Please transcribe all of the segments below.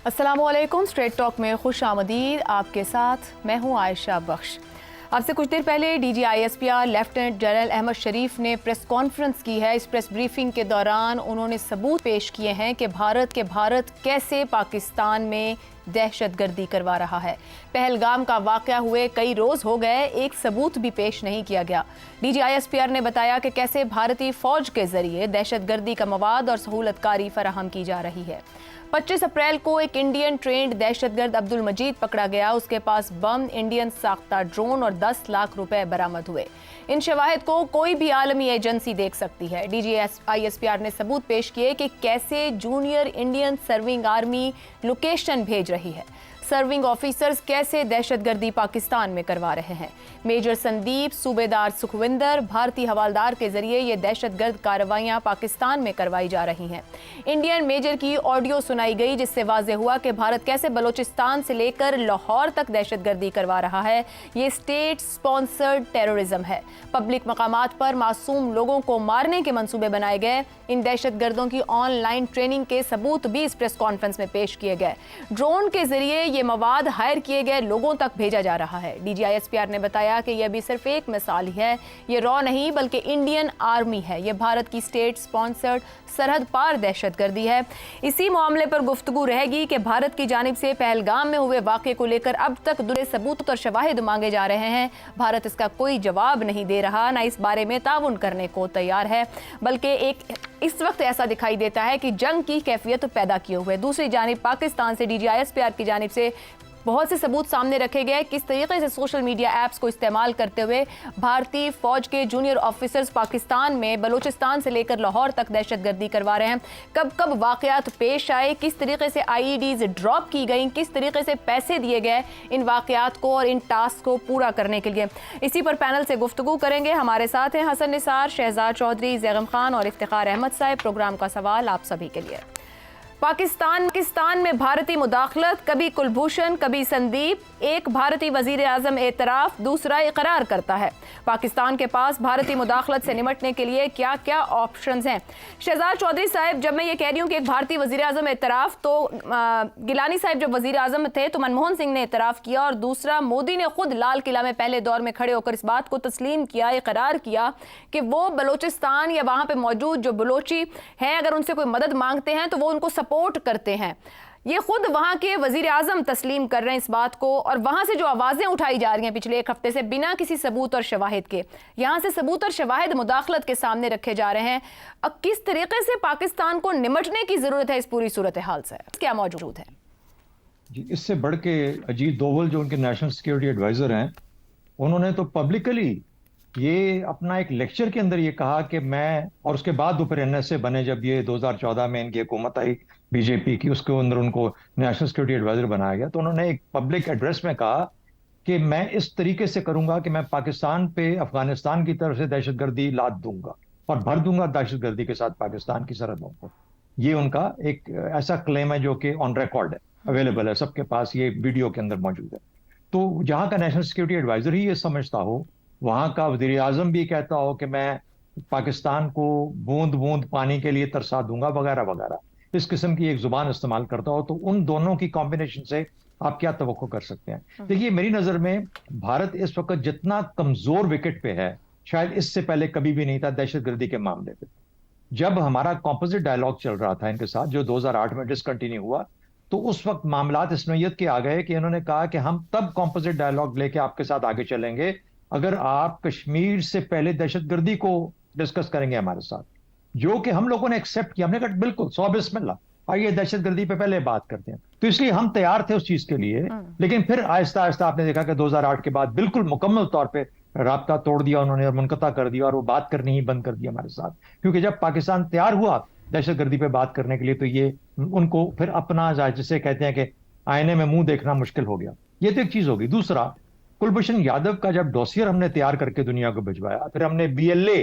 अस्सलाम वालेकुम। Straight talk में खुश आमदीद। आपके साथ मैं हूँ आयशा बख्श। आपसे कुछ देर पहले DGISPR लेफ्टिनेंट जनरल अहमद शरीफ ने प्रेस कॉन्फ्रेंस की है। इस प्रेस ब्रीफिंग के दौरान उन्होंने सबूत पेश किए हैं कि भारत कैसे पाकिस्तान में दहशतगर्दी करवा रहा है। पहलगाम का वाक़या हुए कई रोज़ हो गए, एक सबूत भी पेश नहीं किया गया। DGISPR ने बताया कि कैसे भारतीय फ़ौज के ज़रिए दहशतगर्दी का मवाद और सहूलतकारी फराहम की जा रही है। 25 अप्रैल को एक इंडियन ट्रेंड दहशतगर्द अब्दुल मजीद पकड़ा गया। उसके पास बम, इंडियन साख्ता ड्रोन और 10 लाख रुपए बरामद हुए। इन शवाहिद को कोई भी आलमी एजेंसी देख सकती है। DGISPR ने सबूत पेश किए कि कैसे junior Indian serving army location भेज रही है। सर्विंग ऑफिसर्स कैसे दहशतगर्दी पाकिस्तान में करवा रहे हैं। मेजर संदीप, सूबेदार सुखविंदर, भारतीय हवालदार के जरिए ये दहशतगर्द कार्रवाइयां पाकिस्तान में करवाई जा रही हैं। इंडियन मेजर की ऑडियो सुनाई गई जिससे वाज़ेह हुआ कि भारत कैसे बलूचिस्तान से लेकर लाहौर तक दहशतगर्दी करवा रहा है। ये स्टेट स्पॉन्सर्ड टेररिज्म है। पब्लिक मकामात पर मासूम लोगों को मारने के मंसूबे बनाए गए। इन दहशतगर्दों की ऑनलाइन ट्रेनिंग के सबूत भी इस प्रेस कॉन्फ्रेंस में पेश किए गए। ड्रोन के जरिए ये मवाद हायर किए गए लोगों तक भेजा जा रहा है। DGISPR ने बताया कि यह भी सिर्फ एक मिसाल ही है। ये रॉ नहीं बल्कि इंडियन आर्मी है। ये भारत की स्टेट स्पॉन्सर्ड सरहद पार दहशतगर्दी है। इसी मामले पर गुफ्तगू रहेगी कि भारत की जानिब से पहलगाम में हुए वाक़े को लेकर अब तक दुरे सबूत और शवाहिद मांगे जा रहे हैं। भारत इसका कोई जवाब नहीं दे रहा, ना इस बारे में ताउन करने को तैयार है, बल्कि इस वक्त ऐसा दिखाई देता है कि जंग की कैफियत पैदा किए हुए। दूसरी जानिब पाकिस्तान से DGISPR की जानिब से बहुत से सबूत सामने रखे गए। किस तरीके से सोशल मीडिया ऐप्स को इस्तेमाल करते हुए भारतीय फौज के जूनियर ऑफिसर्स पाकिस्तान में बलूचिस्तान से लेकर लाहौर तक दहशतगर्दी करवा रहे हैं। कब कब वाक़यात पेश आए, किस तरीके से IEDs ड्रॉप की गई, किस तरीके से पैसे दिए गए इन वाक़यात को और इन टास्क को पूरा करने के लिए। इसी पर पैनल से गुफ्तगू करेंगे। हमारे साथ हैं हसन निसार, शहजाद चौधरी, जैगम खान और इफ्तिखार अहमद साहब। प्रोग्राम का सवाल आप सभी के लिए। पाकिस्तान में भारतीय मुदाखलत, कभी कुलभूषण कभी संदीप। एक भारतीय वजीर आजम एतराफ़, दूसरा इकरार करता है। पाकिस्तान के पास भारतीय मुदाखलत से निमटने के लिए क्या क्या ऑप्शंस हैं। शहजाद चौधरी साहब, जब मैं ये कह रही हूँ कि एक भारतीय वजीर आजम एतराफ़, तो गिलानी साहब जब वजीर आजम थे तो मनमोहन सिंह ने एतराफ़ किया, और दूसरा मोदी ने खुद लाल किला में पहले दौर में खड़े होकर इस बात को तस्लीम किया, इकरार किया कि वो बलूचिस्तान या वहाँ पर मौजूद जो बलोची हैं अगर उनसे कोई मदद मांगते हैं तो वो उनको सपोर्ट करते हैं। ये खुद वहां के वजीर आजम तस्लीम कर रहे हैं इस बात को, और वहां से जो आवाजें उठाई जा रही हैं पिछले एक हफ्ते से बिना किसी सबूत और शवाहिद के, यहां से सबूत और शवाहिद मुदाखलत के सामने रखे जा रहे हैं। अब किस तरीके से पाकिस्तान को निमटने की जरूरत है इस पूरी सूरत हाल से, क्या मौजूद है? जी, इससे बढ़ के अजीत डोवल जो उनके नेशनल सिक्योरिटी एडवाइजर हैं, उन्होंने तो पब्लिकली ये अपना एक लेक्चर के अंदर ये कहा कि मैं, और उसके बाद फिर NSA बने जब ये 2014 में इनकी हुकूमत आई बीजेपी की, उसके अंदर उनको नेशनल सिक्योरिटी एडवाइजर बनाया गया, तो उन्होंने एक पब्लिक एड्रेस में कहा कि मैं इस तरीके से करूंगा कि मैं पाकिस्तान पे अफगानिस्तान की तरफ से दहशतगर्दी लाद दूंगा और भर दूंगा दहशतगर्दी के साथ पाकिस्तान की सरहदों को। ये उनका एक ऐसा क्लेम है जो कि ऑन रिकॉर्ड है, अवेलेबल है, सबके पास ये वीडियो के अंदर मौजूद है। तो जहां का नेशनल सिक्योरिटी एडवाइजर ही ये समझता हो, वहां का वजीर आजम भी कहता हो कि मैं पाकिस्तान को बूंद बूंद पानी के लिए तरसा दूंगा वगैरह वगैरह, इस किस्म की एक जुबान इस्तेमाल करता हो, तो उन दोनों की कॉम्बिनेशन से आप क्या तवक्को कर सकते हैं। देखिए, मेरी नजर में भारत इस वक्त जितना कमजोर विकेट पे है, शायद इससे पहले कभी भी नहीं था दहशतगर्दी के मामले पे। जब हमारा कॉम्पोजिट डायलॉग चल रहा था इनके साथ, जो 2008 में डिसकंटिन्यू हुआ, तो उस वक्त मामलात इस नोयत के आ गए कि इन्होंने कहा कि हम तब कॉम्पोजिट डायलॉग लेके आपके साथ आगे चलेंगे अगर आप कश्मीर से पहले दहशतगर्दी को डिस्कस करेंगे हमारे साथ, जो कि हम लोगों ने एक्सेप्ट किया। हमने कहा बिल्कुल, सौ बिस्मिल्लाह, आइए दहशतगर्दी पे पहले बात करते हैं। तो इसलिए हम तैयार थे उस चीज के लिए। लेकिन फिर आहिस्ता आहिस्ता आपने देखा कि 2008 के बाद बिल्कुल मुकम्मल तौर पे राब्ता तोड़ दिया उन्होंने और मुनक़ता कर दिया, और वो बात करनी ही बंद कर दिया हमारे साथ। क्योंकि जब पाकिस्तान तैयार हुआ दहशतगर्दी पे बात करने के लिए, तो ये उनको फिर अपना, जिसे कहते हैं कि आईने में मुंह देखना मुश्किल हो गया। ये तो एक चीज होगी। दूसरा, कुलभूषण यादव का जब डॉसियर हमने तैयार करके दुनिया को भिजवाया, फिर हमने BLA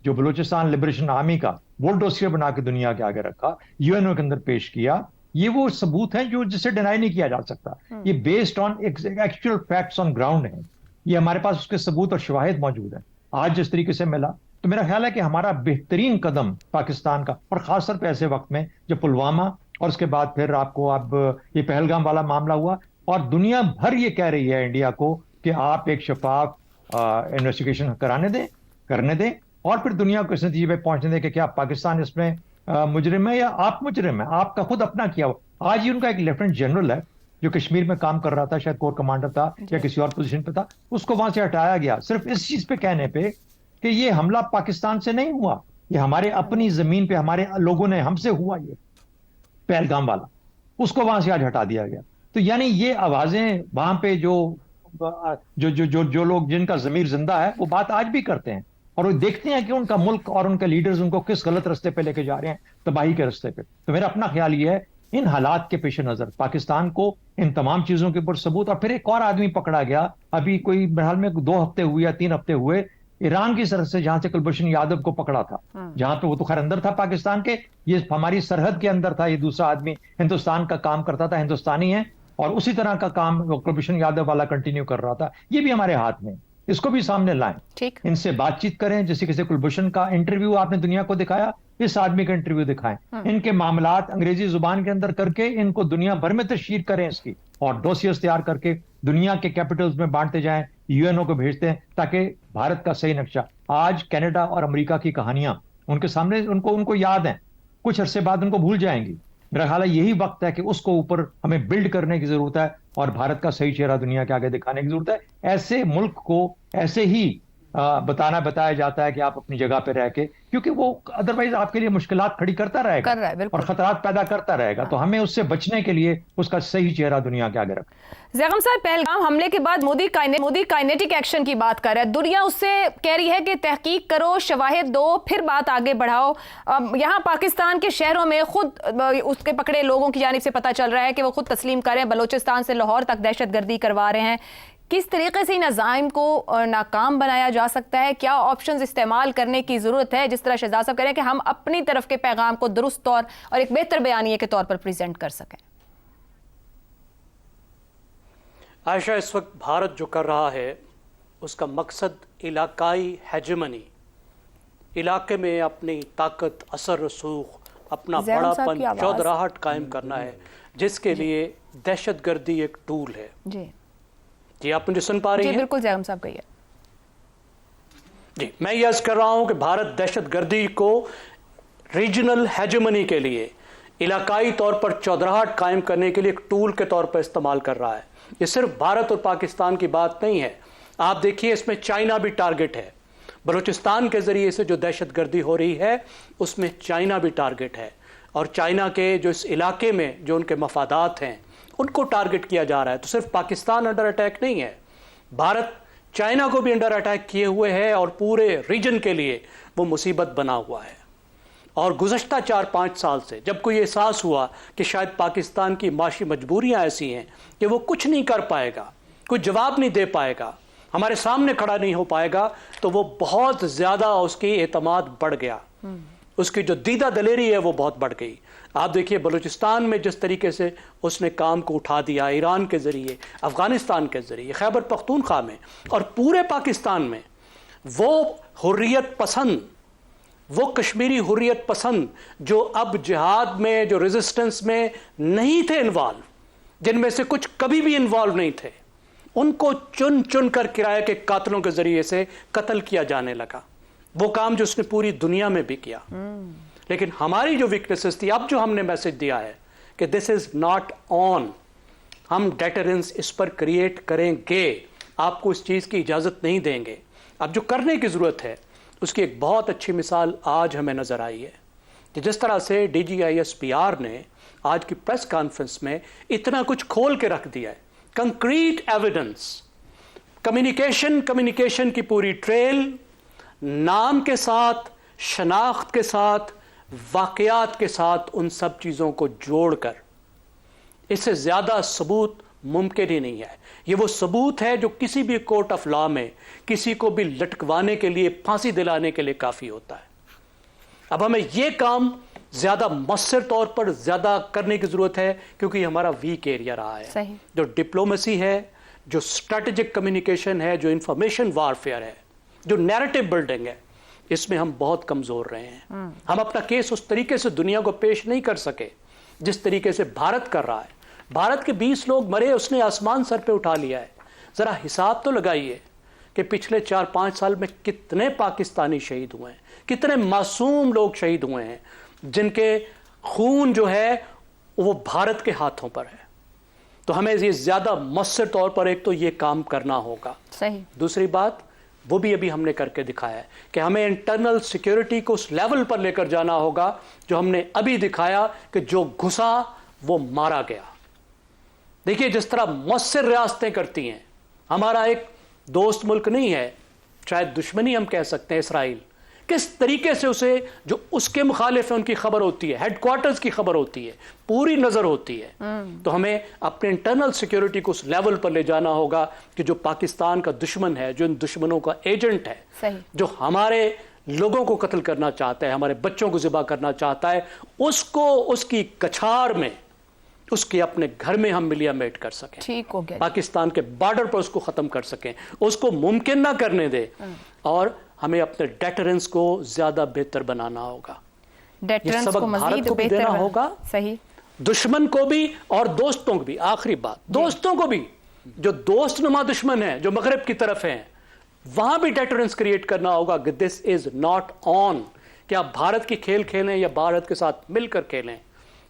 जो बलूचिस्तान लिबरेशन आर्मी का, वो डॉसियर बना के दुनिया के आगे रखा, UNO के अंदर पेश किया। ये वो सबूत हैं जो जिसे डिनाई नहीं किया जा सकता। ये based on actual facts on ground है। ये हमारे पास उसके सबूत और शवाहिद मौजूद है। आज जिस तरीके से मिला, तो मेरा ख्याल है कि हमारा बेहतरीन कदम पाकिस्तान का, और खासतौर पर ऐसे वक्त में जब पुलवामा اور اس کے بعد پھر آپ کو اب یہ پہلگام والا معاملہ ہوا، اور دنیا بھر یہ کہہ رہی ہے انڈیا کو کہ آپ ایک شفاف انویسٹیگیشن کرنے دیں، اور پھر دنیا کو اس نتیجے پہ پہنچنے دیں کہ کیا پاکستان اس میں مجرم ہے یا آپ مجرم ہیں، آپ کا خود اپنا کیا ہو۔ آج ہی ان کا ایک لیفٹنٹ جنرل ہے جو کشمیر میں کام کر رہا تھا، شاید کور کمانڈر تھا یا کسی اور پوزیشن پہ تھا، اس کو وہاں سے ہٹایا گیا صرف اس چیز پہ کہنے پہ کہ یہ حملہ پاکستان سے نہیں ہوا، یہ ہمارے اپنی زمین پہ ہمارے لوگوں نے ہم سے ہوا، یہ پہلگام والا، اس کو وہاں سے آج ہٹا دیا گیا۔ تو یعنی یہ آوازیں وہاں پہ جو لوگ جن کا ضمیر زندہ ہے وہ بات آج بھی کرتے ہیں، اور وہ دیکھتے ہیں کہ ان کا ملک اور ان کے لیڈرز ان کو کس غلط رستے پہ لے کے جا رہے ہیں، تباہی کے رستے پہ۔ تو میرا اپنا خیال یہ ہے ان حالات کے پیش نظر پاکستان کو ان تمام چیزوں کے اوپر ثبوت، اور پھر ایک اور آدمی پکڑا گیا ابھی کوئی بہرحال میں 2 ہفتے ہوئے یا 3 ہفتے ہوئے، ایران کی سرحد سے، جہاں سے کلبھوشن یادو کو پکڑا تھا، جہاں پہ وہ تو خیر اندر تھا پاکستان کے، یہ ہماری سرحد کے اندر تھا، یہ دوسرا آدمی ہندوستان کا کام کرتا تھا، ہندوستانی ہے، اور اسی طرح کا کام کلبھوشن یادو والا کنٹینیو کر رہا تھا۔ یہ بھی ہمارے ہاتھ میں، اس کو بھی سامنے لائیں، ٹھیک، ان سے بات چیت کریں، جیسے کسی کلبھوشن کا انٹرویو آپ نے دنیا کو دکھایا، اس آدمی کا انٹرویو دکھائیں، ان کے معاملات انگریزی زبان کے اندر کر کے ان کو دنیا بھر میں تشہیر کریں اس کی، اور ڈوسیئرز تیار کر کے دنیا کے کیپٹلز میں بانٹتے جائیں، یو این او کو بھیجتے ہیں، تاکہ بھارت کا صحیح نقشہ۔ آج کینیڈا اور امریکہ کی کہانیاں ان کے سامنے، ان کو یاد ہیں، کچھ عرصے بعد ان کو بھول جائیں گی۔ میرا خیال ہے یہی وقت ہے کہ اس کو اوپر ہمیں بلڈ کرنے کی ضرورت ہے، اور بھارت کا صحیح چہرہ دنیا کے آگے دکھانے کی ضرورت ہے۔ ایسے ملک کو ایسے ہی بتایا جاتا ہے کہ آپ اپنی جگہ پہ رہ کے، کیونکہ وہ ادروائز آپ کے لیے مشکلات کھڑی کرتا رہے گا اور خطرات پیدا کرتا رہے گا، تو ہمیں اس سے بچنے کے لیے اس کا صحیح چہرہ دنیا کے آگے رکھیں۔ زیغم صاحب، پہلگام حملے کے بعد مودی کائنیٹک ایکشن کی بات کر رہا ہے، دنیا اس سے کہہ رہی ہے کہ تحقیق کرو، شواہد دو، پھر بات آگے بڑھاؤ۔ یہاں پاکستان کے شہروں میں خود اس کے پکڑے لوگوں کی جانب سے پتہ چل رہا ہے کہ وہ خود تسلیم کر رہے ہیں، بلوچستان سے لاہور تک دہشت گردی کروا رہے ہیں۔ کس طریقے سے ان عزائم کو ناکام بنایا جا سکتا ہے؟ کیا آپشنز استعمال کرنے کی ضرورت ہے؟ جس طرح شہزاد صاحب کہہ رہے ہیں کہ ہم اپنی طرف کے پیغام کو درست طور اور ایک بہتر بیانیے کے طور پر پریزنٹ کر سکیں۔ عائشہ، اس وقت بھارت جو کر رہا ہے اس کا مقصد علاقائی ہیجمنی، علاقے میں اپنی طاقت، اثر رسوخ، اپنا بڑا پن، چودراہٹ قائم کرنا ہے، جس کے لیے دہشت گردی ایک ٹول ہے۔ جی آپ مجھے سن پا رہی ہیں؟ جی بالکل زیغم صاحب کہیے۔ جی میں یہ عرض کر رہا ہوں کہ بھارت دہشت گردی کو ریجنل ہیجمنی کے لیے، علاقائی طور پر چودراہٹ قائم کرنے کے لیے ایک ٹول کے طور پر استعمال کر رہا ہے۔ یہ صرف بھارت اور پاکستان کی بات نہیں ہے، آپ دیکھیے اس میں چائنا بھی ٹارگٹ ہے، بلوچستان کے ذریعے سے جو دہشت گردی ہو رہی ہے اس میں چائنا بھی ٹارگٹ ہے، اور چائنا کے جو اس علاقے میں جو ان کے مفادات ہیں ان کو ٹارگٹ کیا جا رہا ہے۔ تو صرف پاکستان انڈر اٹیک نہیں ہے، بھارت چائنا کو بھی انڈر اٹیک کیے ہوئے ہے، اور پورے ریجن کے لیے وہ مصیبت بنا ہوا ہے۔ اور گزشتہ 4-5 سال سے جب کوئی احساس ہوا کہ شاید پاکستان کی معاشی مجبوریاں ایسی ہیں کہ وہ کچھ نہیں کر پائے گا، کوئی جواب نہیں دے پائے گا، ہمارے سامنے کھڑا نہیں ہو پائے گا، تو وہ بہت زیادہ اس کی اعتماد بڑھ گیا، اس کی جو دیدہ دلیری ہے وہ بہت بڑھ گئی۔ آپ دیکھیے بلوچستان میں جس طریقے سے اس نے کام کو اٹھا دیا، ایران کے ذریعے، افغانستان کے ذریعے، خیبر پختونخوا میں، اور پورے پاکستان میں وہ حریت پسند، وہ کشمیری حریت پسند جو اب جہاد میں، جو ریزسٹنس میں نہیں تھے انوالو، جن میں سے کچھ کبھی بھی انوالو نہیں تھے، ان کو چن چن کر کرایہ کے قاتلوں کے ذریعے سے قتل کیا جانے لگا۔ وہ کام جو اس نے پوری دنیا میں بھی کیا۔ لیکن ہماری جو ویکنیسز تھی، اب جو ہم نے میسج دیا ہے کہ دس از ناٹ آن، ہم ڈیٹرنس اس پر کریٹ کریں گے، آپ کو اس چیز کی اجازت نہیں دیں گے۔ اب جو کرنے کی ضرورت ہے اس کی ایک بہت اچھی مثال آج ہمیں نظر آئی ہے کہ جس طرح سے DGISPR نے آج کی پریس کانفرنس میں اتنا کچھ کھول کے رکھ دیا ہے، کنکریٹ ایویڈنس، کمیونیکیشن کی پوری ٹریل، نام کے ساتھ، شناخت کے ساتھ، واقعات کے ساتھ، ان سب چیزوں کو جوڑ کر، اس سے زیادہ ثبوت ممکن ہی نہیں ہے۔ یہ وہ ثبوت ہے جو کسی بھی کورٹ آف لا میں کسی کو بھی لٹکوانے کے لیے، پھانسی دلانے کے لیے کافی ہوتا ہے۔ اب ہمیں یہ کام زیادہ مؤثر طور پر زیادہ کرنے کی ضرورت ہے، کیونکہ یہ ہمارا ویک ایریا رہا ہے۔ جو ڈپلومیسی ہے، جو اسٹریٹجک کمیونیکیشن ہے، جو انفارمیشن وارفیئر ہے، جو نیریٹو بلڈنگ ہے، اس میں ہم بہت کمزور رہے ہیں۔ ہم اپنا کیس اس طریقے سے دنیا کو پیش نہیں کر سکے जिस तरीके से भारत कर रहा है, भारत के 20 लोग मरे, उसने आसमान सर पे उठा लिया है। ज़रा हिसाब तो लगाइए कि पिछले 4-5 साल में कितने पाकिस्तानी शहीद हुए हैं, कितने मासूम लोग शहीद हुए हैं, जिनके खून जो है वो भारत के हाथों पर है। तो हमें ये ज़्यादा मौसर तौर पर एक तो ये काम करना होगा। सही। दूसरी बात, वो भी अभी हमने करके दिखाया है कि हमें इंटरनल सिक्योरिटी को उस लेवल पर लेकर जाना होगा जो हमने अभी दिखाया कि जो घुसा वो मारा गया। देखिए, जिस तरह मौसर रियासतें करती हैं, हमारा एक दोस्त मुल्क नहीं है, शायद दुश्मनी हम कह सकते हैं, इसराइल, किस तरीके से उसे जो उसके मुखालिफ है उनकी खबर होती है, हेडक्वार्टर्स की खबर होती है, पूरी नजर होती है। तो हमें अपने इंटरनल सिक्योरिटी को उस लेवल पर ले जाना होगा कि जो पाकिस्तान का दुश्मन है, जो इन दुश्मनों का एजेंट है, सही। जो हमारे लोगों को कत्ल करना चाहता है, हमारे बच्चों को ज़िबा करना चाहता है, उसको उसकी कछार में, उसके अपने घर में हम मिलियामेट कर सकें, ठीक हो गया, पाकिस्तान के बॉर्डर पर उसको खत्म कर सकें, उसको मुमकिन ना करने दे। और हमें अपने डेटरेंस को ज्यादा बेहतर बनाना होगा। डेटरेंस को मजीद को भी बेहतर देना होगा, सही, दुश्मन को भी और दोस्तों को भी। आखिरी बात, दोस्तों को भी, जो दोस्त नुमा दुश्मन है, जो मगरब की तरफ हैं, वहां भी डेटरेंस क्रिएट करना होगा कि दिस इज नॉट ऑन, कि आप भारत की खेल खेलें या भारत के साथ मिलकर खेलें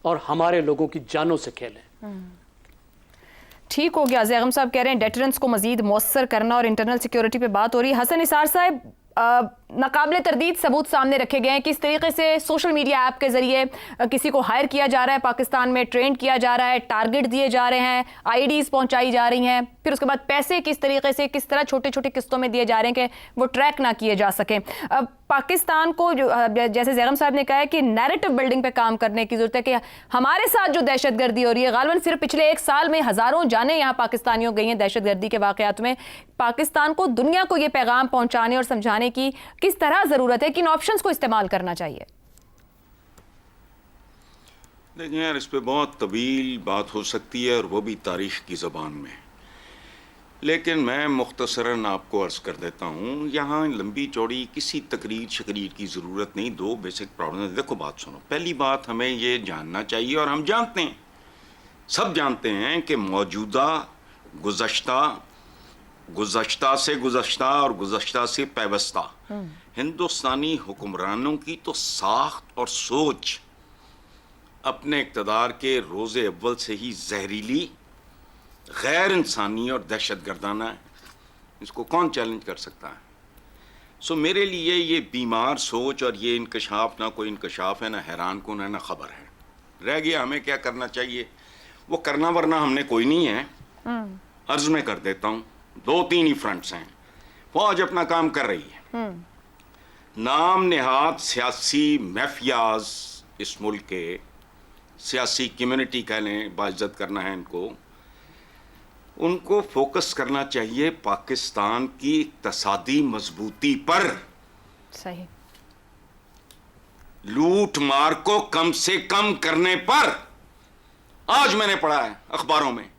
और हमारे लोगों की जानों से खेलें। ठीक हो गया। ज़ैगम साहब कह रहे हैं डेटरेंस को मजीद मौसर करना और इंटरनल सिक्योरिटी पे बात हो रही है। हसन निसार साहब, नाकाबिले तरदीद सबूत सामने रखे गए हैं, किस तरीके से सोशल मीडिया ऐप के जरिए किसी को हायर किया जा रहा है, पाकिस्तान में ट्रेंड किया जा रहा है, टारगेट दिए जा रहे हैं, आईडीज पहुंचाई जा रही हैं, फिर उसके बाद पैसे किस तरीके से, किस तरह छोटे छोटे किस्तों में दिए जा रहे हैं कि वो ट्रैक ना किए जा सकें। पाकिस्तान को जो जैसे ज़ैगम साहब ने कहा है कि नैरेटिव बिल्डिंग पे काम करने की ज़रूरत है कि हमारे साथ जो दहशतगर्दी हो रही है, गालिबन सिर्फ पिछले 1 साल में हज़ारों जानें यहाँ पाकिस्तानियों गई हैं दहशतगर्दी के वाक़यात में। पाकिस्तान को दुनिया को ये पैगाम पहुँचाने और समझाने की किस तरह ज़रूरत है, किन ऑप्शंस को इस्तेमाल करना चाहिए? देखिए यार, इस पे बहुत तवील बात हो सकती है और वो भी तारीख़ की ज़बान में, लेकिन मैं मुख्तसरन आपको अर्ज़ कर देता हूँ। यहाँ लंबी चौड़ी किसी तकरीर शकरीर की ज़रूरत नहीं। 2 बेसिक प्रॉब्लम। देखो, बात सुनो। पहली बात, हमें ये जानना चाहिए और हम जानते हैं, सब जानते हैं कि मौजूदा गुज़श्ता से गुज़श्ता और गुज़श्ता से पैवस्ता हिंदुस्तानी हुक्मरानों की तो साख्त और सोच अपने इक़्तिदार के रोज़े अव्वल से ही जहरीली, गैर इंसानी और दहशतगर्दाना है। इसको कौन चैलेंज कर सकता है? सो मेरे लिए ये बीमार सोच और ये इंकशाफ ना कोई इंकशाफ है, ना हैरान कौन है, ना खबर है। रह गया हमें क्या करना चाहिए, वो करना वरना हमने कोई नहीं है। अर्ज में कर देता हूँ, 2-3 ही फ्रंट्स हैं। फौज अपना काम कर रही है। नाम नेहाद सियासी माफियाज, इस मुल्क के सियासी कम्युनिटी कह लें, बाइज्जत करना है इनको, उनको फोकस करना चाहिए पाकिस्तान की इक्तसादी मजबूती पर। सही। लूट मार को कम से कम करने पर। आज मैंने पढ़ा है अखबारों में,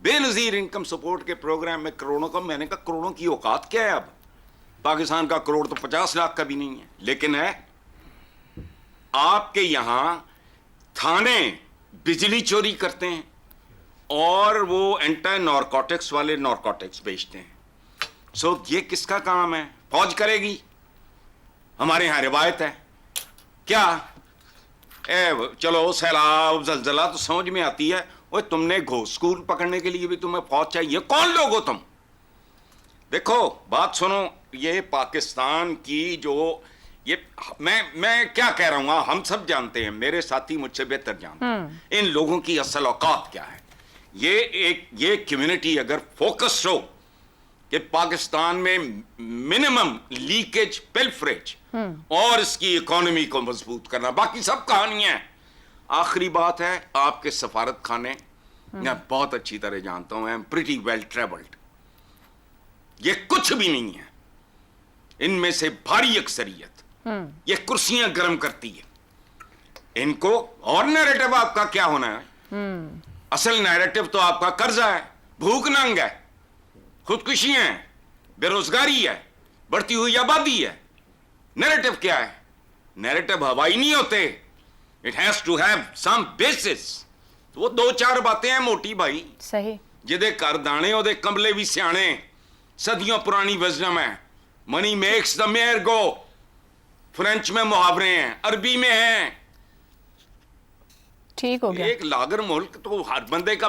बेनजीर इनकम सपोर्ट के प्रोग्राम में करोड़ों का। मैंने कहा करोड़ों की औकात क्या है? अब पाकिस्तान का करोड़ तो 50 लाख का भी नहीं है, लेकिन है। आपके यहां थाने बिजली चोरी करते हैं और वो एंटी नारकोटिक्स वाले नारकोटिक्स बेचते हैं। सो ये किसका काम है? फौज करेगी? हमारे यहां रिवायत है क्या? चलो सैलाब जलजला तो समझ में आती है। ओए, तुमने घोष स्कूल पकड़ने के लिए भी तुम्हें फौज चाहिए? कौन लोग हो तुम? देखो, बात सुनो। ये पाकिस्तान की जो ये मैं क्या कह रहा हूं, हम सब जानते हैं, मेरे साथी मुझसे बेहतर जानते हैं इन लोगों की असल औकात क्या है। ये कम्युनिटी अगर फोकस हो कि पाकिस्तान में मिनिमम लीकेज, पिल्फरेज और इसकी इकोनॉमी को मजबूत करना, बाकी सब कहानियां हैं। आखिरी बात है, आपके सफारत खाने मैं बहुत अच्छी तरह जानता हूं, I am pretty well travelled. ये कुछ भी नहीं है, इनमें से भारी अक्सरियत ये कुर्सियां गर्म करती है इनको। और नैरेटिव आपका क्या होना है? असल नैरेटिव तो आपका कर्जा है, भूख नंग है, खुदकुशियां हैं, बेरोजगारी है, बढ़ती हुई आबादी है। नैरेटिव क्या है? नैरेटिव हवाई नहीं होते, It has to have some basis. तो वो 2-4 बातें हैं मोटी भाई, सही। ਜਿਹਦੇ ਘਰ ਦਾਣੇ ਉਹਦੇ ਕੰਬਲੇ ਵੀ ਸਿਆਣੇ, सदियों पुरानी विजडम है। Money makes the mayor go, French में मुहावरे हैं, अरबी में हैं। ठीक हो गया। एक लागर मुल्क तो हर बंदे का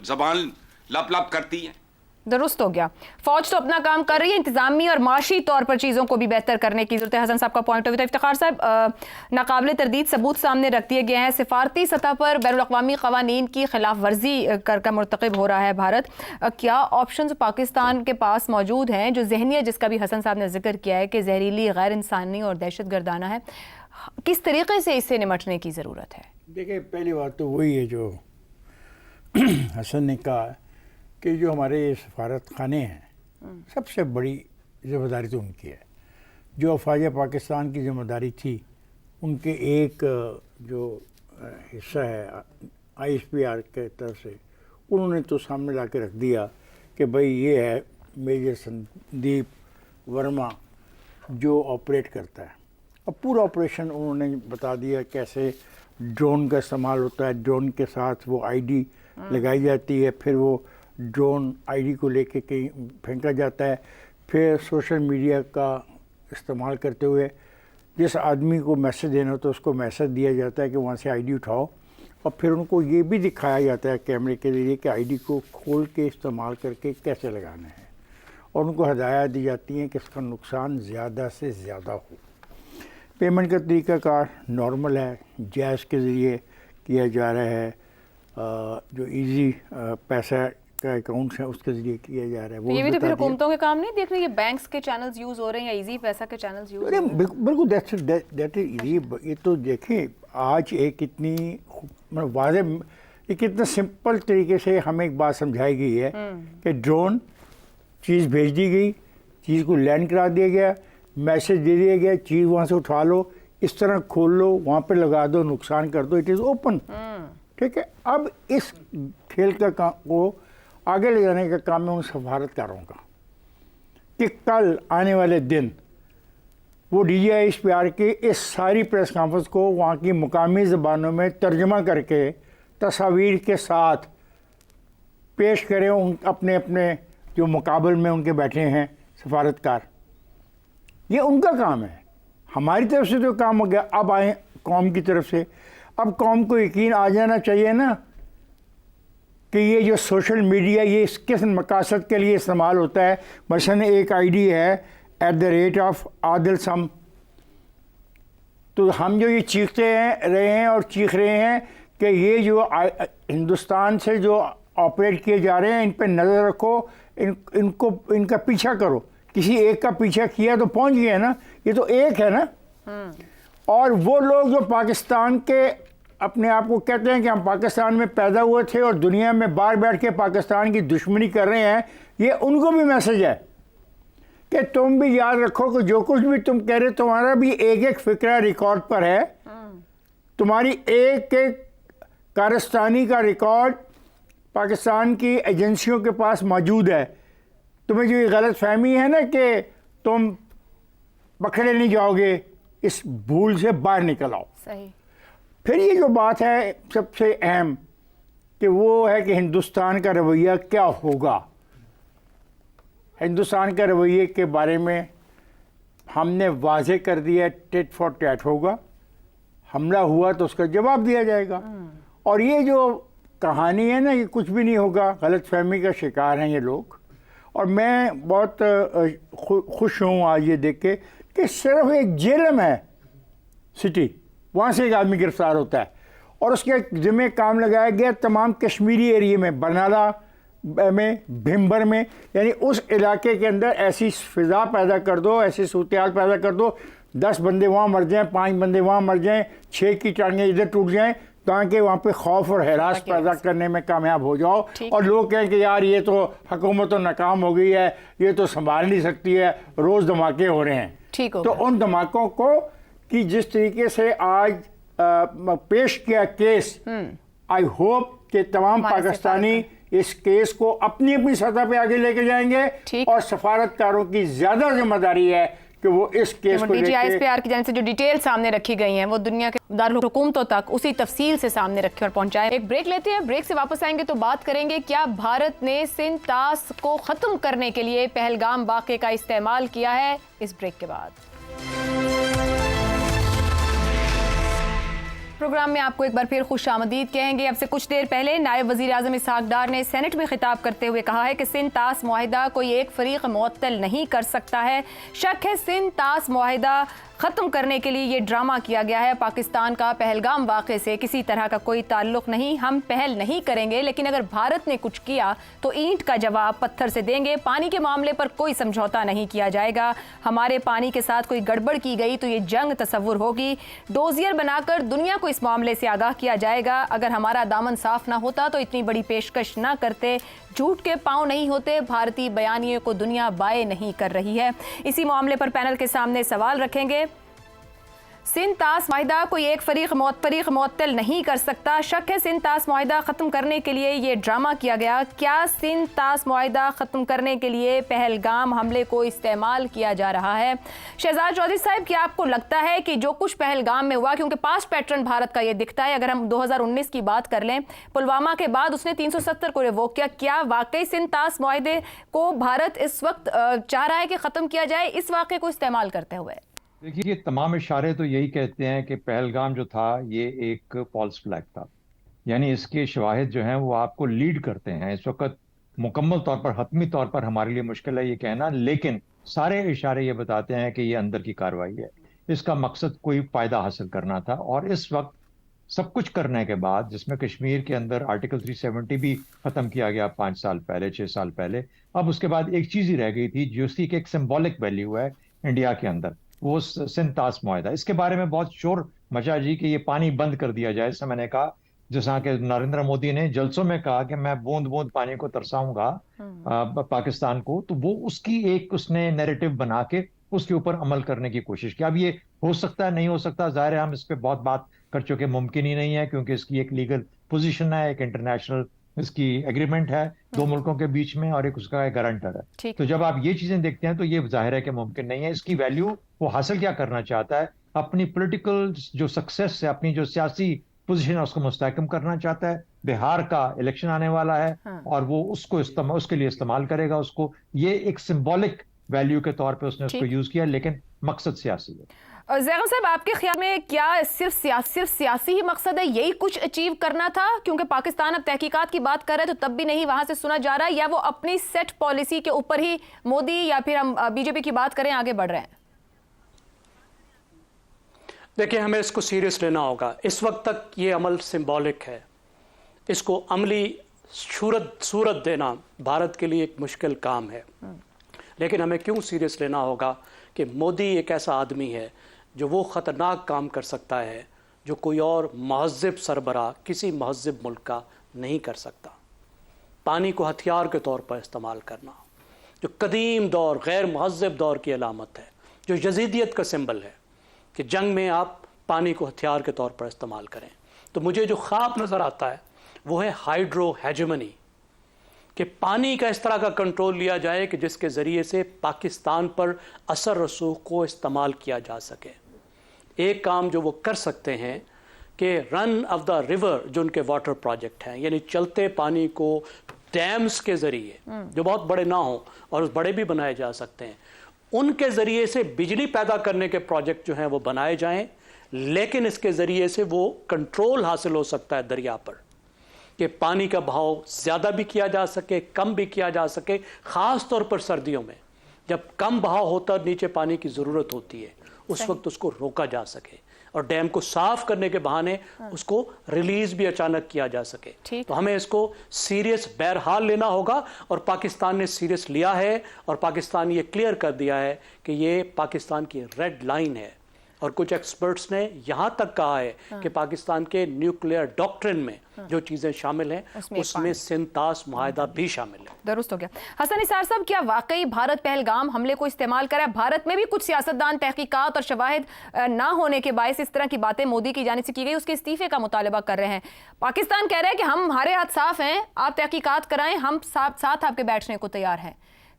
जबान लप लप करती है। दुरुस्त हो गया। फौज तो अपना काम कर रही है, इंतजामी और माशी तौर पर चीज़ों को भी बेहतर करने की जरूरत है। हसन साहब का पॉइंट ऑफ व्यू था। इफ्तिखार साहब, नाकाबिले तरदीद सबूत सामने रख दिए गए हैं, सिफारती सतह पर बैनुल-अक़वामी क़वानीन की खिलाफ वर्जी कर मुर्तकिब हो रहा है भारत। क्या ऑप्शंस पाकिस्तान के पास मौजूद हैं? जो ज़हनियत जिसका भी हसन साहब ने जिक्र किया है कि जहरीली, गैर इंसानी और दहशत गर्दाना है, किस तरीके से इससे निमटने की ज़रूरत है? देखिए, पहली बात तो वही है जो हसन ने कहा कि जो हमारे सफारत खाने हैं, सबसे बड़ी ज़िम्मेदारी तो उनकी है। जो अफवाज पाकिस्तान की ज़िम्मेदारी थी, उनके एक जो हिस्सा है ISPR के तरफ से, उन्होंने तो सामने ला के रख दिया कि भाई ये है मेजर संदीप वर्मा जो ऑपरेट करता है। अब पूरा ऑपरेशन उन्होंने बता दिया कैसे ड्रोन का इस्तेमाल होता है, ड्रोन के साथ वो ID लगाई जाती है, फिर वो ड्रोन ID को लेके कहीं फेंका जाता है, फिर सोशल मीडिया का इस्तेमाल करते हुए जिस आदमी को मैसेज देना होता है उसको मैसेज दिया जाता है कि वहाँ से ID उठाओ, और फिर उनको ये भी दिखाया जाता है कैमरे के ज़रिए कि ID को खोल के इस्तेमाल करके कैसे लगाना है, और उनको हदायत दी जाती हैं कि इसका नुकसान ज़्यादा से ज़्यादा हो। पेमेंट का तरीक़ाकार नॉर्मल है, जैज़ के ज़रिए किया जा रहा है, जो ईजी पैसा का अकाउंट्स है उसके ज़रिए किया जा रहा है। वो ये भी तो फिर हुकूमतों के काम नहीं देख रहे, ये बैंक्स के चैनल्स यूज़ हो रहे हैं या ईजी पैसा के चैनल्स यूज़ हो रहे हैं? बिल्कुल दैट इज ये तो देखें, आज एक इतनी मतलब वाज़ेह, एक इतना सिंपल तरीके से हमें एक बात समझाई गई है कि ड्रोन चीज़ भेज दी गई, चीज़ को लैंड करा दिया गया, मैसेज दे दिया गया, चीज़ वहाँ से उठा लो, इस तरह खोल लो, वहाँ पे लगा दो, नुकसान कर दो, इट इज़ ओपन। ठीक है, अब इस खेल का काम को आगे ले जाने का काम है उन सफारतकारों का कि कल आने वाले दिन वो DGISPR की इस सारी प्रेस कॉन्फ्रेंस को वहाँ की मुकामी ज़बानों में तर्जमा करके तस्वीर के साथ पेश करें उन अपने अपने जो मुकाबल में उनके बैठे हैं सफारतकार। ये उनका काम है। हमारी तरफ से तो काम हो गया, अब आए कौम की तरफ से। अब कौम को यकीन आ जाना चाहिए ना कि ये जो सोशल मीडिया ये किस मकासद के लिए इस्तेमाल होता है। मसलन एक ID है @ आदिल सम, तो हम जो ये चीखते रहे हैं और चीख रहे हैं कि ये जो हिंदुस्तान से जो ऑपरेट किए जा रहे हैं इन पे नज़र रखो, इनका पीछा करो। किसी एक का पीछा किया तो पहुंच गया ना, ये तो एक है ना। और वो लोग जो पाकिस्तान के अपने आप को कहते हैं कि हम पाकिस्तान में पैदा हुए थे और दुनिया में बाहर बैठ के पाकिस्तान की दुश्मनी कर रहे हैं, ये उनको भी मैसेज है कि तुम भी याद रखो कि जो कुछ भी तुम कह रहे तुम्हारा भी एक एक फिक्रा रिकॉर्ड पर है, तुम्हारी एक एक कारस्तानी का रिकॉर्ड पाकिस्तान की एजेंसियों के पास मौजूद है। तुम्हें जो ये गलत फहमी है ना कि तुम पकड़े नहीं जाओगे, इस भूल से बाहर निकल आओ। सही। फिर ये जो बात है सबसे अहम कि वो है कि हिंदुस्तान का रवैया क्या होगा। हिंदुस्तान के रवैये के बारे में हमने वाज़ेह कर दिया, टिट फॉर टैट होगा, हमला हुआ तो उसका जवाब दिया जाएगा। और ये जो कहानी है ना, ये कुछ भी नहीं होगा, गलत फहमी का शिकार हैं ये लोग। और मैं बहुत खुश हूँ आज ये देख के कि सिर्फ एक जेलम है सिटी, वहाँ से एक आदमी गिरफ्तार होता है और उसके ज़िम्मे काम लगाया गया तमाम कश्मीरी एरिया में, बरनाला में, भिम्बर में, यानी उस इलाके के अंदर ऐसी फ़िज़ा पैदा कर दो, ऐसी सूरत पैदा कर दो, 10 बंदे वहाँ मर जाएं, 5 बंदे वहाँ मर जाएं, 6 की टांगें इधर टूट जाएं, ताकि वहाँ पे खौफ और हरास पैदा करने में कामयाब हो जाओ। और लोग कहें कि यार ये तो हुकूमत तो नाकाम हो गई है, ये तो संभाल नहीं सकती है, रोज़ धमाके हो रहे हैं। ठीक हो तो उन धमाकों को कि जिस तरीके से आज पेश किया केस, आई होप कि तमाम पाकिस्तानी इस केस को अपनी अपनी सतह पे आगे लेके जाएंगे। और सफारतकारों की ज़्यादा जिम्मेदारी है کہ وہ اس کیس کو DGISPR کی جانب سے جو ڈیٹیل سامنے رکھی گئی ہیں وہ دنیا کے دارالحکومتوں تک اسی تفصیل سے سامنے رکھے اور پہنچائے. ایک بریک لیتے ہیں, بریک سے واپس آئیں گے تو بات کریں گے کیا بھارت نے سندھ طاس کو ختم کرنے کے لیے پہلگام واقعے کا استعمال کیا ہے, اس بریک کے بعد. پروگرام میں آپ کو ایک بار پھر خوش آمدید کہیں گے. اب سے کچھ دیر پہلے نائب وزیر اعظم اسحاق ڈار نے سینٹ میں خطاب کرتے ہوئے کہا ہے کہ سندھ طاس معاہدہ کوئی ایک فریق معطل نہیں کر سکتا ہے. شک ہے سندھ طاس معاہدہ ختم کرنے کے لیے یہ ڈرامہ کیا گیا ہے. پاکستان کا پہلگام واقعے سے کسی طرح کا کوئی تعلق نہیں, ہم پہل نہیں کریں گے, لیکن اگر بھارت نے کچھ کیا تو اینٹ کا جواب پتھر سے دیں گے. پانی کے معاملے پر کوئی سمجھوتا نہیں کیا جائے گا. ہمارے پانی کے ساتھ کوئی گڑبڑ کی گئی تو یہ جنگ تصور ہوگی. ڈوزیئر بنا کر دنیا کو اس معاملے سے آگاہ کیا جائے گا. اگر ہمارا دامن صاف نہ ہوتا تو اتنی بڑی پیشکش نہ کرتے. جھوٹ کے پاؤں نہیں ہوتے. بھارتی بیانیے کو دنیا بائے نہیں کر رہی ہے. اسی معاملے پر پینل کے سامنے سوال رکھیں گے. سندھ طاس معاہدہ کوئی ایک فریق معطل نہیں کر سکتا. شک ہے سندھ طاس معاہدہ ختم کرنے کے لیے یہ ڈرامہ کیا گیا. کیا سندھ طاس معاہدہ ختم کرنے کے لیے پہلگام حملے کو استعمال کیا جا رہا ہے؟ شہزاد چودھری صاحب, کیا آپ کو لگتا ہے کہ جو کچھ پہلگام میں ہوا, کیونکہ پاسٹ پیٹرن بھارت کا یہ دکھتا ہے, اگر ہم 2019 کی بات کر لیں, پلوامہ کے بعد اس نے 370 کو ریووک کیا, کیا واقعی سندھ طاس معاہدے کو بھارت اس وقت چاہ رہا ہے کہ ختم کیا جائے اس واقعے کو استعمال کرتے ہوئے؟ دیکھیے, تمام اشارے تو یہی کہتے ہیں کہ پہلگام جو تھا یہ ایک فالس فلیگ تھا. یعنی اس کے شواہد جو ہیں وہ آپ کو لیڈ کرتے ہیں. اس وقت مکمل طور پر, حتمی طور پر ہمارے لیے مشکل ہے یہ کہنا, لیکن سارے اشارے یہ بتاتے ہیں کہ یہ اندر کی کارروائی ہے. اس کا مقصد کوئی فائدہ حاصل کرنا تھا. اور اس وقت سب کچھ کرنے کے بعد, جس میں کشمیر کے اندر آرٹیکل 370 بھی ختم کیا گیا 5 سال پہلے, 6 سال پہلے, اب اس کے بعد ایک چیز ہی رہ گئی تھی جو اس کی ایک سمبولک ویلیو ہے انڈیا کے اندر, وہ سندھ طاس معاہدہ. اس کے بارے میں بہت شور مچا جی کہ یہ پانی بند کر دیا جائے. سے میں نے کہا, جس طرح کہ نریندر مودی نے جلسوں میں کہا کہ میں بوند بوند پانی کو ترساؤں گا پاکستان کو, تو وہ اس کی ایک اس نے نیریٹو بنا کے اس کے اوپر عمل کرنے کی کوشش کی. اب یہ ہو سکتا ہے, نہیں ہو سکتا, ظاہر ہے ہم اس پہ بہت بات کر چکے, ممکن ہی نہیں ہے, کیونکہ اس کی ایک لیگل پوزیشن ہے, ایک انٹرنیشنل اس کی ایگریمنٹ ہے دو ملکوں کے بیچ میں, اور ایک اس کا گارنٹر ہے. تو جب آپ یہ چیزیں دیکھتے ہیں تو یہ ظاہر ہے کہ ممکن نہیں ہے. اس کی ویلیو وہ حاصل کیا کرنا چاہتا ہے, اپنی پولیٹیکل جو سکسیس ہے, اپنی جو سیاسی پوزیشن ہے اس کو مستحکم کرنا چاہتا ہے. بہار کا الیکشن آنے والا ہے اور وہ اس کو اس کے لیے استعمال کرے گا اس کو. یہ ایک سمبولک ویلیو کے طور پہ اس نے اس کو یوز کیا, لیکن مقصد سیاسی ہے. زیغم صاحب, آپ کے خیال میں کیا صرف سیاسی ہی مقصد ہے, یہی کچھ اچیو کرنا تھا؟ کیونکہ پاکستان اب تحقیقات کی بات کر رہے تو تب بھی نہیں وہاں سے سنا جا رہا ہے, یا وہ اپنی سیٹ پالیسی کے اوپر ہی مودی یا پھر ہم بی جے پی کی بات کریں آگے بڑھ رہے ہیں؟ دیکھیں, ہمیں اس کو سیریس لینا ہوگا. اس وقت تک یہ عمل سمبولک ہے, اس کو عملی صورت دینا بھارت کے لیے ایک مشکل کام ہے. لیکن ہمیں کیوں سیریس لینا ہوگا کہ مودی ایک ایسا آدمی ہے جو وہ خطرناک کام کر سکتا ہے جو کوئی اور مہذب سربراہ کسی مہذب ملک کا نہیں کر سکتا. پانی کو ہتھیار کے طور پر استعمال کرنا, جو قدیم دور, غیر مہذب دور کی علامت ہے, جو یزیدیت کا سمبل ہے کہ جنگ میں آپ پانی کو ہتھیار کے طور پر استعمال کریں. تو مجھے جو خواب نظر آتا ہے وہ ہے ہائیڈرو ہیجمنی, کہ پانی کا اس طرح کا کنٹرول لیا جائے کہ جس کے ذریعے سے پاکستان پر اثر رسوخ کو استعمال کیا جا سکے. ایک کام جو وہ کر سکتے ہیں کہ رن آف دا ریور, جو ان کے واٹر پروجیکٹ ہیں, یعنی چلتے پانی کو ڈیمز کے ذریعے جو بہت بڑے نہ ہوں اور بڑے بھی بنائے جا سکتے ہیں, ان کے ذریعے سے بجلی پیدا کرنے کے پروجیکٹ جو ہیں وہ بنائے جائیں. لیکن اس کے ذریعے سے وہ کنٹرول حاصل ہو سکتا ہے دریا پر, کہ پانی کا بہاؤ زیادہ بھی کیا جا سکے, کم بھی کیا جا سکے. خاص طور پر سردیوں میں جب کم بہاؤ ہوتا ہے, نیچے پانی کی ضرورت ہوتی ہے, اس وقت اس کو روکا جا سکے اور ڈیم کو صاف کرنے کے بہانے اس کو ریلیز بھی اچانک کیا جا سکے. تو ہمیں اس کو سیریس بہرحال لینا ہوگا, اور پاکستان نے سیریس لیا ہے, اور پاکستان یہ کلیئر کر دیا ہے کہ یہ پاکستان کی ریڈ لائن ہے. اور کچھ ایکسپرٹس نے یہاں تک کہا ہے کہ پاکستان کے نیوکلیئر ڈاکٹرن میں جو چیزیں شامل ہیں اس میں سندھ طاس معاہدہ بھی شامل ہے. درست ہو گیا. حسن نثار صاحب, کیا واقعی بھارت پہلگام حملے کو استعمال کرا ہے؟ بھارت میں بھی کچھ سیاستدان تحقیقات اور شواہد نہ ہونے کے باعث اس طرح کی باتیں مودی کی جانب سے کی گئی, اس کے استعفے کا مطالبہ کر رہے ہیں. پاکستان کہہ رہا ہے کہ ہمارے ہاتھ صاف ہیں, آپ تحقیقات کرائیں, ہم ساتھ آپ کے بیٹھنے کو تیار ہیں.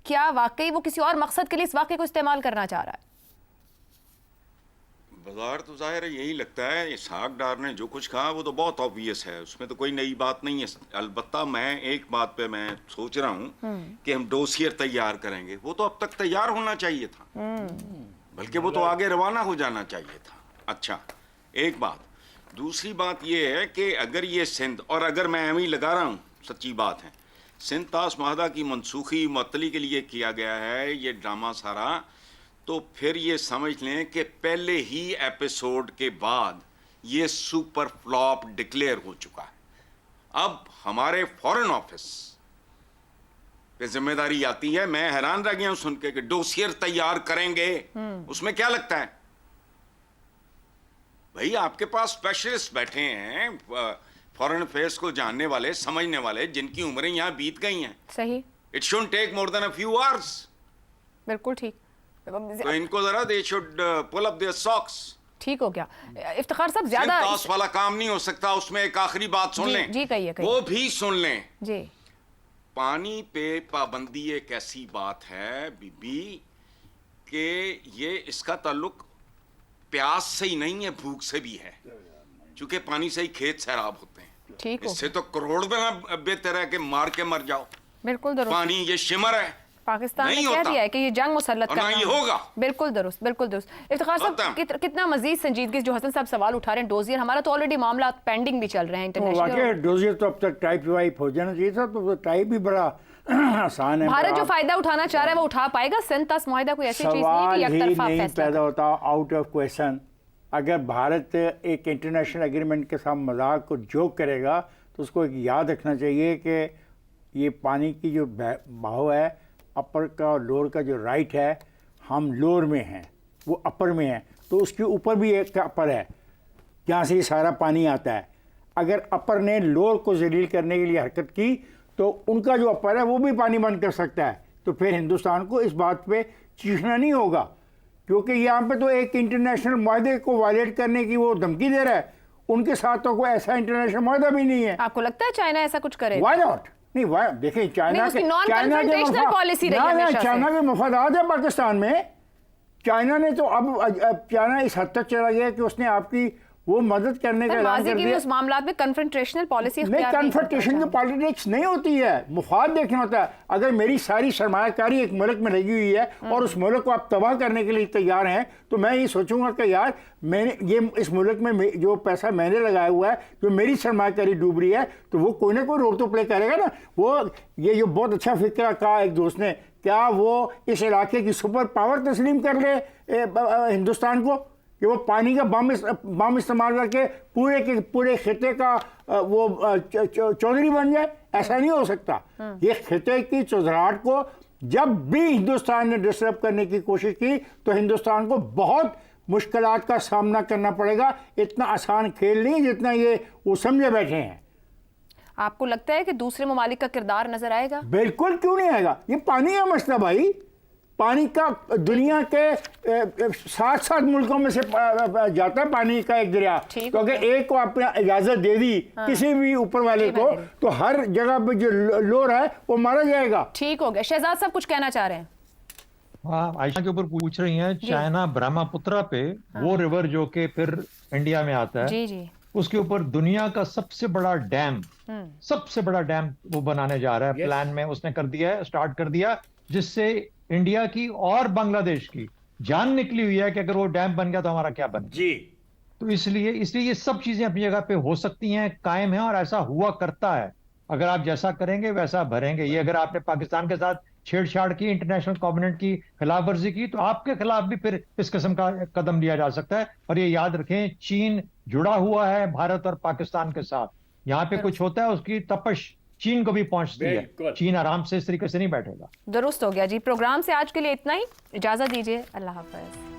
کیا واقعی وہ کسی اور مقصد کے لیے اس واقعے کو استعمال کرنا چاہ رہا ہے؟ बाजार तो जाहिर है यही लगता है, इसहाक डार ने जो कुछ कहा वो तो बहुत ऑब्वियस है, उसमें तो कोई नई बात नहीं है। अलबत्ता मैं एक बात पे मैं सोच रहा हूँ कि हम डोसियर तैयार करेंगे, वो तो अब तक तैयार होना चाहिए था, बल्कि वो तो आगे रवाना हो जाना चाहिए था। अच्छा, एक बात। दूसरी बात ये है कि अगर ये सिंध, और अगर मैं एम ही लगा रहा हूँ, सच्ची बात है, सिंध ताश माहदा की मनसूखी मुअत्तली के लिए किया गया है ये ड्रामा सारा, तो फिर ये समझ लें कि पहले ही एपिसोड के बाद ये सुपर फ्लॉप डिक्लेयर हो चुका है। अब हमारे फॉरेन ऑफिस पे जिम्मेदारी आती है। मैं हैरान रह गया हूं सुन के कि डोसियर तैयार करेंगे, उसमें क्या लगता है भाई? आपके पास स्पेशलिस्ट बैठे हैं, फॉरेन अफेयर्स को जानने वाले, समझने वाले, जिनकी उम्रें यहां बीत गई हैं। सही, it should take more than a few hours. बिल्कुल ठीक। तो इनको जरा they should pull up their socks. ठीक हो गया। इफ्तिखार साहब ज्यादा ताश वाला काम नहीं हो सकता। उसमें एक आखिरी बात सुन लें। जी कहिए वो भी सुन लें जी। पानी पे पाबंदी एक ऐसी बात है बीबी कि ये इसका ताल्लुक प्यास से ही नहीं है, भूख से भी है, क्योंकि पानी से ही खेत सैराब होते हैं। ठीक हो, इससे तो करोड़ में बेहतर है कि मार के मर जाओ। बिल्कुल दुरुस्त। पानी ये शिमर है, पाकिस्तान ने नहीं कह होता। दिया है कि ये जंग मुसल्लत और ना करना ये है। होगा। बिल्कुल दुरुस्त, बिल्कुल दुरुस्त। इफ्तिखार साहब होता। कितना मजीद संजीदगी जो हसन साहब सवाल उठा रहे हैं डोजियर, हमारा तो ऑलरेडी मामला पेंडिंग भी चल रहे हैं तो वाकई इंटरनेशनल। डोजियर तो अब तक टाइप वाइप हो जाना चाहिए था, तो टाइप भी बड़ा आसान है। भारत जो फायदा उठाना चाह रहा है वो उठा पाएगा? सिंध ताश मुआहिदा कोई ऐसी चीज नहीं है सवाल कि ही एकतरफा नहीं फैसला पैदा होता, आउट ऑफ क्वेश्चन। अगर भारत एक इंटरनेशनल एग्रीमेंट के साथ मजाक को जोक करेगा तो उसको एक याद रखना चाहिए कि ये पानी की जो बहाव है, अपर का और लोअर का जो राइट है, हम लोअर में हैं, वो अपर में है, तो उसके ऊपर भी एक अपर है जहाँ से ये सारा पानी आता है। अगर अपर ने लोअर को जलील करने के लिए हरकत की तो उनका जो अपर है वो भी पानी बंद कर सकता है। तो फिर हिंदुस्तान को इस बात पे चीखना नहीं होगा, क्योंकि यहाँ पे तो एक इंटरनेशनल माहदे को वायलेट करने की वो धमकी दे रहा है। उनके साथ तो कोई ऐसा इंटरनेशनल माहदा भी नहीं है। आपको लगता है चाइना ऐसा कुछ करे? Why not? नहीं, देखिए चाइना के पॉलिसी चाइना के मफादात है पाकिस्तान में। चाइना ने तो अब चाइना इस हद तक चला गया कि उसने आपकी वो मदद करने का ऐलान कर दिया। उस मामला में कन्फ्रंटेशनल पॉलिसी नहीं, कन्फ्रंटेशन की पॉलिटिक्स नहीं होती है, मुफाद देखना होता है। अगर मेरी सारी सरमायाकारी एक मुल्क में लगी हुई है और उस मुल्क को आप तबाह करने के लिए तैयार हैं, तो मैं ये सोचूंगा कि यार मैंने ये इस मुल्क में जो पैसा मैंने लगाया हुआ है, जो मेरी सरमायाकारी डूब रही है, तो वो कोई ना कोई रोक तो प्ले करेगा ना। वो ये जो बहुत अच्छा फिक्रा कहा एक दोस्त ने, क्या वो इस इलाके की सुपर पावर तस्लीम कर ले हिंदुस्तान को कि वो पानी का बम इस्तेमाल करके पूरे के पूरे खिते का वो चौधरी बन जाए? ऐसा नहीं हो सकता। ये खिते की चौधराहट को जब भी हिंदुस्तान ने डिस्टर्ब करने की कोशिश की तो हिंदुस्तान को बहुत मुश्किलात का सामना करना पड़ेगा। इतना आसान खेल नहीं जितना ये वो समझे बैठे हैं। आपको लगता है कि दूसरे ममालिक का किरदार नजर आएगा? बिल्कुल, क्यों नहीं आएगा। ये पानी का मसला भाई, पानी का दुनिया के 7 मुल्कों में से जाता है पानी का एक दरिया। तो अगर एक को आपने इजाजत दे दी किसी भी ऊपर वाले को, तो हर जगह पे जो लोर है वो मारा जाएगा। ठीक हो गया। शहजाद साहब कुछ कहना चाह रहे हैं? हाँ, आयशा के ऊपर पूछ रही हैं, चाइना ब्रह्मपुत्रा पे वो रिवर जो कि फिर इंडिया में आता है, जी जी, उसके ऊपर दुनिया का सबसे बड़ा डैम वो बनाने जा रहा है। प्लान में उसने कर दिया है, स्टार्ट कर दिया, जिससे इंडिया की और बांग्लादेश की जान निकली हुई है कि अगर वो डैम बन गया तो हमारा क्या बन जी। तो इसलिए ये सब चीजें अपनी जगह पे हो सकती हैं, कायम है, और ऐसा हुआ करता है। अगर आप जैसा करेंगे वैसा भरेंगे। ये अगर आपने पाकिस्तान के साथ छेड़छाड़ की, इंटरनेशनल कॉवेनेंट की खिलाफ वर्जी की, तो आपके खिलाफ भी फिर इस किस्म का कदम लिया जा सकता है। और ये याद रखें, चीन जुड़ा हुआ है भारत और पाकिस्तान के साथ। यहाँ पे कुछ होता है उसकी तपश चीन को भी पहुंचती है। चीन आराम से इस तरीके से नहीं बैठेगा। दुरुस्त हो गया जी। प्रोग्राम से आज के लिए इतना ही, इजाजत दीजिए, अल्लाह हाफ़िज़।